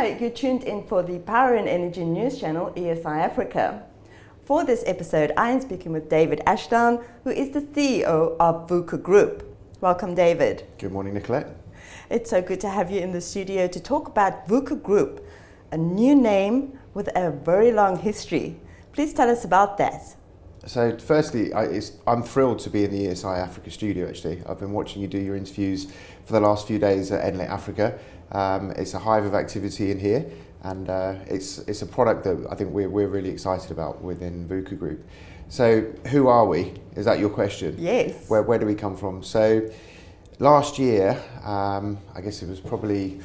Hi, you're tuned in for the Power and Energy News channel, ESI Africa. For this episode, I am speaking with David Ashdown, who is the CEO of VUKA Group. Welcome, David. Good morning, Nicolette. It's so good to have you in the studio to talk about VUKA Group, a new name with a very long history. Please tell us about that. So firstly, I'm thrilled to be in the ESI Africa Studio actually. I've been watching you do your interviews for the last few days at energytransition Africa. It's a hive of activity in here, and it's a product that I think we're really excited about within VUKA Group. So who are we? Is that your question? Yes. Where do we come from? So last year, I guess it was probably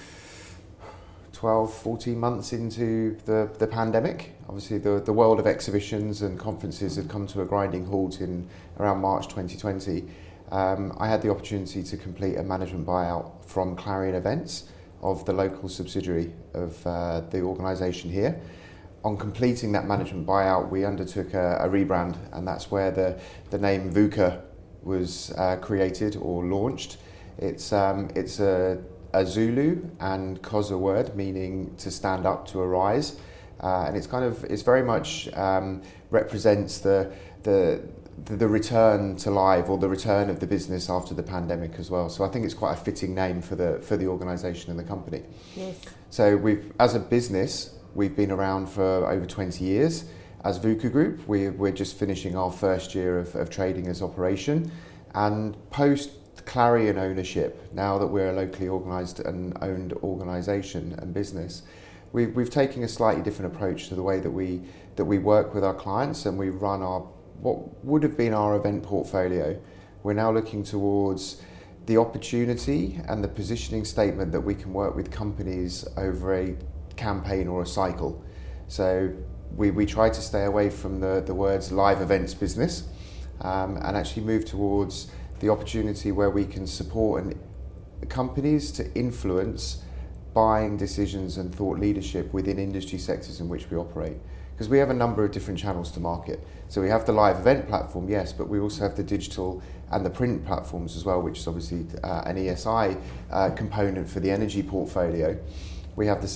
12, 14 months into the pandemic. Obviously the world of exhibitions and conferences had come to a grinding halt in around March 2020. I had the opportunity to complete a management buyout from Clarion Events of the local subsidiary of the organisation here. On completing that management buyout, we undertook a rebrand, and that's where the name VUKA was created or launched. It's a Zulu and Xhosa word meaning to stand up, to arise, and it's very much represents the return to life, or the return of the business after the pandemic as well. So I think it's quite a fitting name for the organisation and the company. Yes. So as a business, we've been around for over 20 years. As VUKA Group, we're just finishing our first year of trading as operation, and post Clarion ownership, now that we're a locally organised and owned organisation and business, we've taken a slightly different approach to the way that we work with our clients, and we run what would have been our event portfolio. We're now looking towards the opportunity and the positioning statement that we can work with companies over a campaign or a cycle. So we try to stay away from the words live events business, and actually move towards the opportunity where we can support companies to influence buying decisions and thought leadership within industry sectors in which we operate. Because we have a number of different channels to market. So we have the live event platform, yes, but we also have the digital and the print platforms as well, which is obviously an ESI component for the energy portfolio. We have the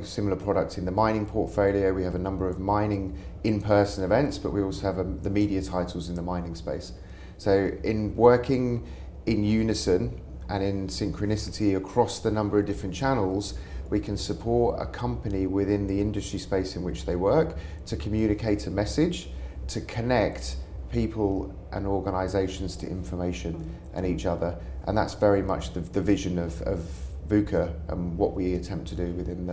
similar products in the mining portfolio. We have a number of mining in-person events, but we also have the media titles in the mining space. So in working in unison and in synchronicity across the number of different channels, we can support a company within the industry space in which they work to communicate a message, to connect people and organisations to information and each other. And that's very much the vision of VUKA and what we attempt to do within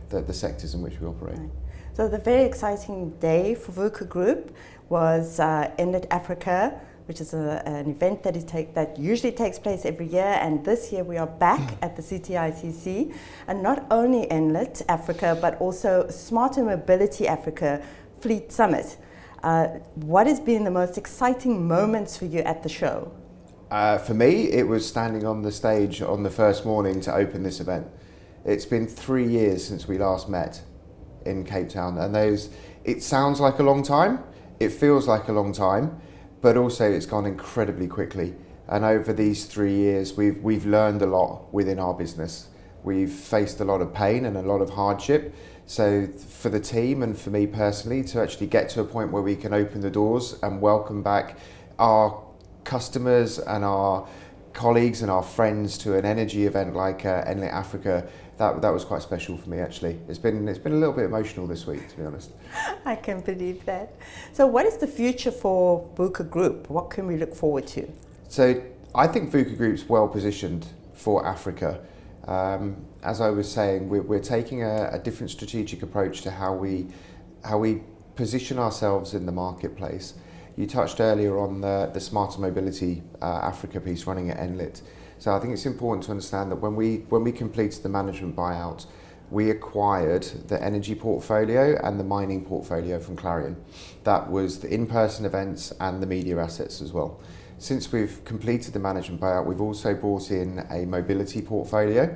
the sectors in which we operate. Right. So the very exciting day for VUKA Group was energytransition Africa, which is an event that usually takes place every year, and this year we are back at the CTICC, and not only energytransition Africa but also Smarter Mobility Africa Fleet Summit. What has been the most exciting moments for you at the show? For me, it was standing on the stage on the first morning to open this event. It's been 3 years since we last met in Cape Town, and it sounds like a long time, it feels like a long time, but also it's gone incredibly quickly. And over these 3 years, we've learned a lot within our business. We've faced a lot of pain and a lot of hardship. So for the team and for me personally, to actually get to a point where we can open the doors and welcome back our customers and our colleagues and our friends to an energy event like ESI Africa, that was quite special for me actually. It's been a little bit emotional this week, to be honest. I can believe that. So what is the future for VUKA Group? What can we look forward to? So I think VUKA Group's well positioned for Africa. As I was saying, we're taking a different strategic approach to how we position ourselves in the marketplace. You touched earlier on the Smarter Mobility Africa piece running at Enlit. So I think it's important to understand that when we completed the management buyout, we acquired the energy portfolio and the mining portfolio from Clarion. That was the in-person events and the media assets as well. Since we've completed the management buyout, we've also brought in a mobility portfolio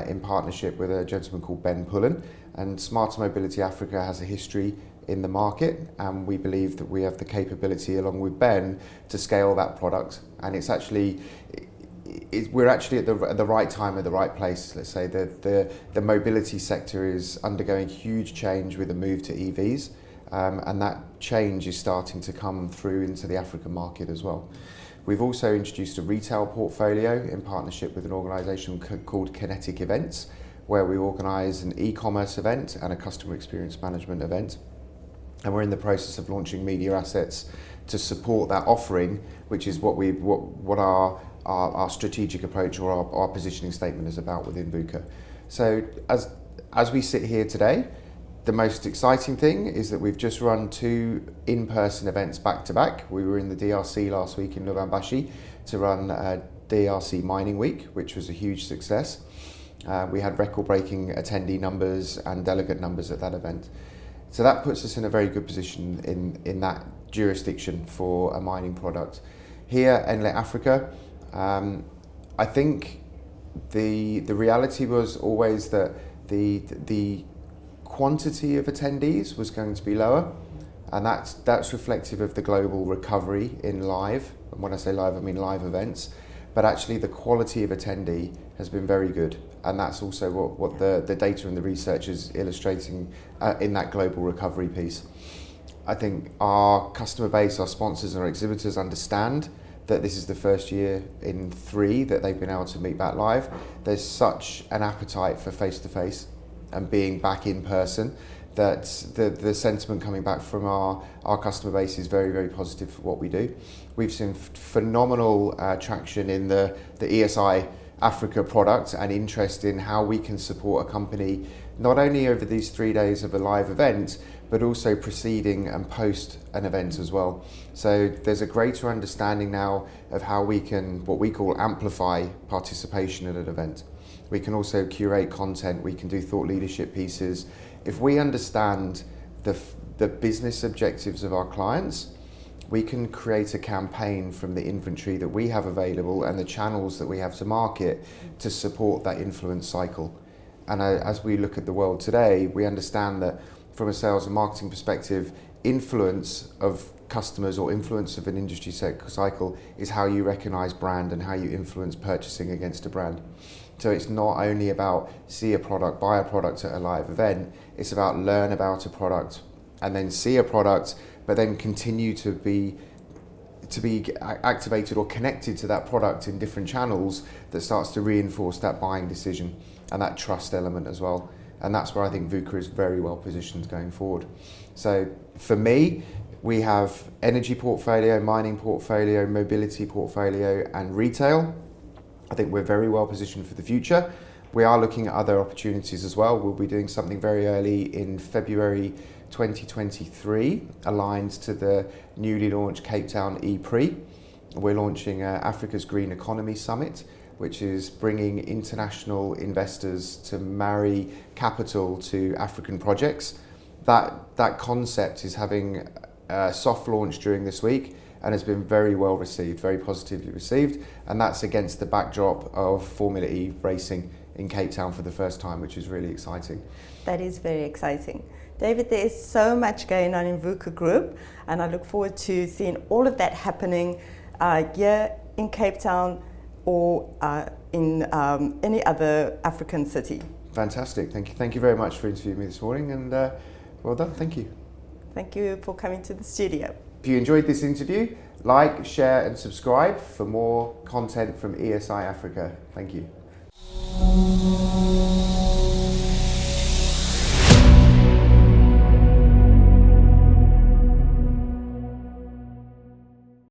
in partnership with a gentleman called Ben Pullen. And Smarter Mobility Africa has a history in the market, and we believe that we have the capability, along with Ben, to scale that product. And we're actually at the right time at the right place. Let's say the mobility sector is undergoing huge change with the move to EVs, and that change is starting to come through into the African market as well. We've also introduced a retail portfolio in partnership with an organisation called Kinetic Events, where we organise an e-commerce event and a customer experience management event. And we're in the process of launching media assets to support that offering, which is what our strategic approach or our positioning statement is about within VUKA. So as we sit here today, the most exciting thing is that we've just run 2 in-person events back to back. We were in the DRC last week in Lubumbashi to run DRC Mining Week, which was a huge success. We had record-breaking attendee numbers and delegate numbers at that event. So that puts us in a very good position in that jurisdiction for a mining product. Here, ESI Africa, I think the reality was always that the quantity of attendees was going to be lower, and that's reflective of the global recovery in live. And when I say live, I mean live events. But actually the quality of attendee has been very good, and that's also what the data and the research is illustrating in that global recovery piece. I think our customer base, our sponsors and our exhibitors understand that this is the first year in 3 that they've been able to meet back live. There's such an appetite for face-to-face and being back in person that the sentiment coming back from our customer base is very, very positive for what we do. We've seen phenomenal traction in the ESI Africa product and interest in how we can support a company not only over these 3 days of a live event, but also preceding and post an event as well. So there's a greater understanding now of how we can, what we call, amplify participation at an event. We can also curate content, we can do thought leadership pieces. If we understand the business objectives of our clients, we can create a campaign from the inventory that we have available and the channels that we have to market to support that influence cycle. And as we look at the world today, we understand that from a sales and marketing perspective, influence of customers or influence of an industry cycle is how you recognize brand and how you influence purchasing against a brand. So it's not only about see a product, buy a product at a live event, it's about learn about a product and then see a product, but then continue to be activated or connected to that product in different channels that starts to reinforce that buying decision and that trust element as well. And that's where I think VUKA is very well positioned going forward. So for me, we have energy portfolio, mining portfolio, mobility portfolio and retail. I think we're very well positioned for the future. We are looking at other opportunities as well. We'll be doing something very early in February 2023, aligned to the newly launched Cape Town E-Prix. We're launching Africa's Green Economy Summit, which is bringing international investors to marry capital to African projects. That concept is having a soft launch during this week and has been very well received, very positively received, and that's against the backdrop of Formula E racing in Cape Town for the first time, which is really exciting. That is very exciting. David, there is so much going on in VUKA Group, and I look forward to seeing all of that happening here in Cape Town or in any other African city. Fantastic, thank you very much for interviewing me this morning, and well done, thank you. Thank you for coming to the studio. If you enjoyed this interview, like, share and subscribe for more content from ESI Africa. Thank you.